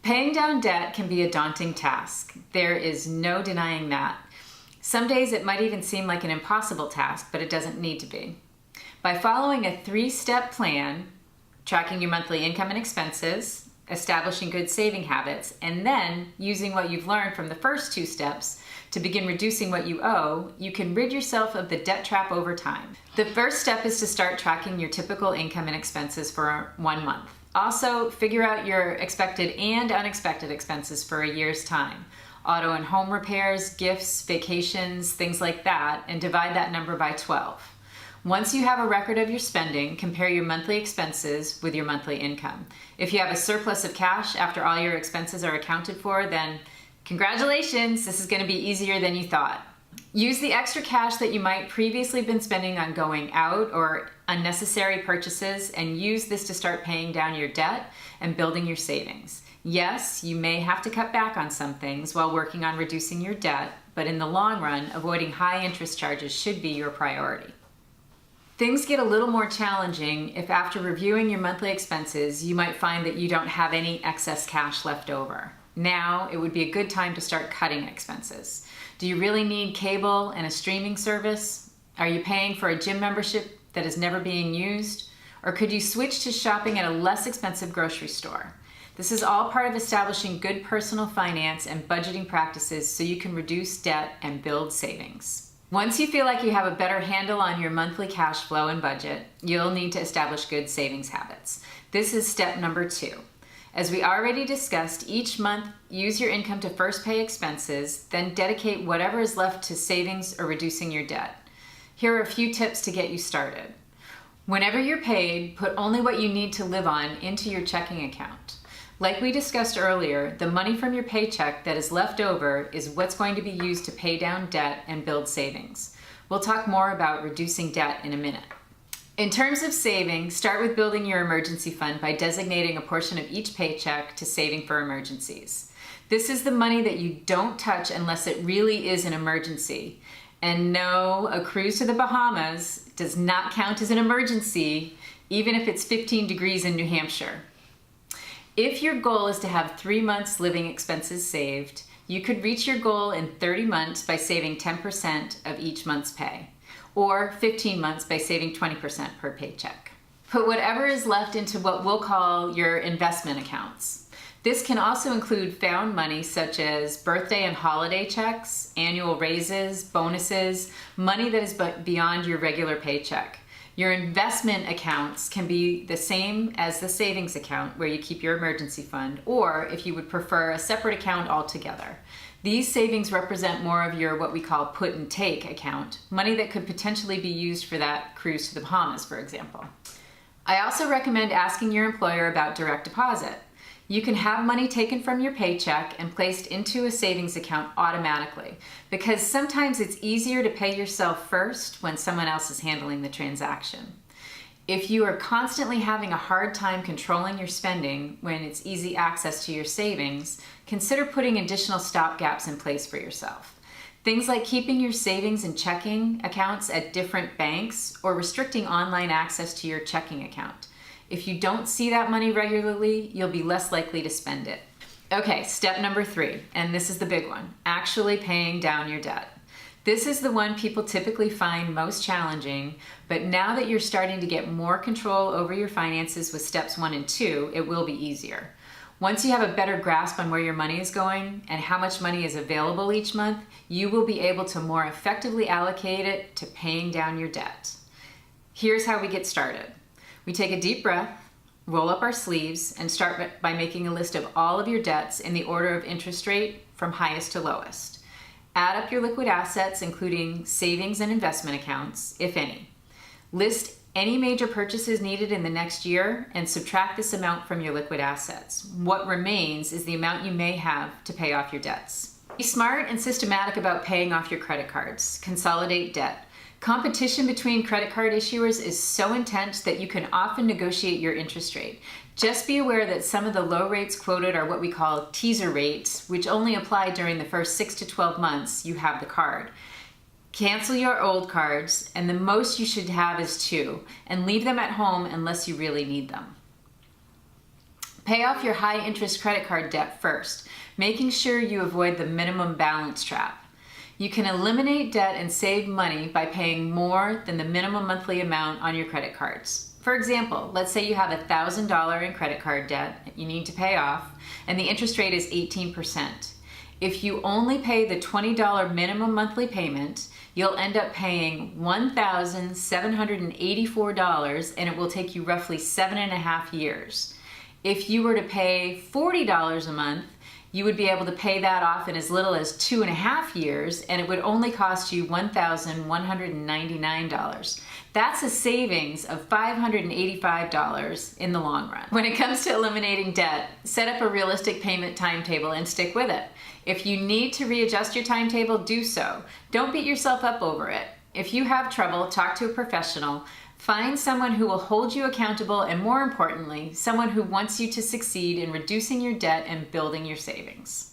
Paying down debt can be a daunting task. There is no denying that. Some days it might even seem like an impossible task, but it doesn't need to be. By following a 3-step plan, tracking your monthly income and expenses, establishing good saving habits, and then using what you've learned from the first 2 steps to begin reducing what you owe, you can rid yourself of the debt trap over time. The first step is to start tracking your typical income and expenses for 1 month. Also, figure out your expected and unexpected expenses for a year's time. Auto and home repairs, gifts, vacations, things like that, and divide that number by 12. Once you have a record of your spending, compare your monthly expenses with your monthly income. If you have a surplus of cash after all your expenses are accounted for, then congratulations, this is going to be easier than you thought. Use the extra cash that you might previously been spending on going out or unnecessary purchases and use this to start paying down your debt and building your savings. Yes, you may have to cut back on some things while working on reducing your debt, but in the long run, avoiding high interest charges should be your priority. Things get a little more challenging if after reviewing your monthly expenses, you might find that you don't have any excess cash left over. Now, it would be a good time to start cutting expenses. Do you really need cable and a streaming service? Are you paying for a gym membership that is never being used? Or could you switch to shopping at a less expensive grocery store? This is all part of establishing good personal finance and budgeting practices so you can reduce debt and build savings. Once you feel like you have a better handle on your monthly cash flow and budget, you'll need to establish good savings habits. This is step number 2. As we already discussed, each month use your income to first pay expenses, then dedicate whatever is left to savings or reducing your debt. Here are a few tips to get you started. Whenever you're paid, put only what you need to live on into your checking account. Like we discussed earlier, the money from your paycheck that is left over is what's going to be used to pay down debt and build savings. We'll talk more about reducing debt in a minute. In terms of saving, start with building your emergency fund by designating a portion of each paycheck to saving for emergencies. This is the money that you don't touch unless it really is an emergency. And no, a cruise to the Bahamas does not count as an emergency, even if it's 15 degrees in New Hampshire. If your goal is to have 3 months living expenses saved, you could reach your goal in 30 months by saving 10% of each month's pay, or 15 months by saving 20% per paycheck. Put whatever is left into what we'll call your investment accounts. This can also include found money such as birthday and holiday checks, annual raises, bonuses, money that is beyond your regular paycheck. Your investment accounts can be the same as the savings account where you keep your emergency fund, or if you would prefer, a separate account altogether. These savings represent more of your what we call put and take account, money that could potentially be used for that cruise to the Bahamas, for example. I also recommend asking your employer about direct deposit. You can have money taken from your paycheck and placed into a savings account automatically, because sometimes it's easier to pay yourself first when someone else is handling the transaction. If you are constantly having a hard time controlling your spending when it's easy access to your savings, consider putting additional stopgaps in place for yourself. Things like keeping your savings and checking accounts at different banks or restricting online access to your checking account. If you don't see that money regularly, you'll be less likely to spend it. Okay, step number 3, and this is the big one, actually paying down your debt. This is the one people typically find most challenging, but now that you're starting to get more control over your finances with steps 1 and 2, it will be easier. Once you have a better grasp on where your money is going and how much money is available each month, you will be able to more effectively allocate it to paying down your debt. Here's how we get started. We take a deep breath, roll up our sleeves, and start by making a list of all of your debts in the order of interest rate from highest to lowest. Add up your liquid assets, including savings and investment accounts, if any. List any major purchases needed in the next year and subtract this amount from your liquid assets. What remains is the amount you may have to pay off your debts. Be smart and systematic about paying off your credit cards. Consolidate debt. Competition between credit card issuers is so intense that you can often negotiate your interest rate. Just be aware that some of the low rates quoted are what we call teaser rates, which only apply during the first 6 to 12 months you have the card. Cancel your old cards, and the most you should have is 2, and leave them at home unless you really need them. Pay off your high interest credit card debt first, making sure you avoid the minimum balance trap. You can eliminate debt and save money by paying more than the minimum monthly amount on your credit cards. For example, let's say you have $1,000 in credit card debt that you need to pay off, and the interest rate is 18%. If you only pay the $20 minimum monthly payment, you'll end up paying $1,784, and it will take you roughly 7.5 years. If you were to pay $40 a month, you would be able to pay that off in as little as 2.5 years, and it would only cost you $1,199. That's a savings of $585 in the long run. When it comes to eliminating debt, set up a realistic payment timetable and stick with it. If you need to readjust your timetable, do so. Don't beat yourself up over it. If you have trouble, talk to a professional. Find someone who will hold you accountable, and more importantly, someone who wants you to succeed in reducing your debt and building your savings.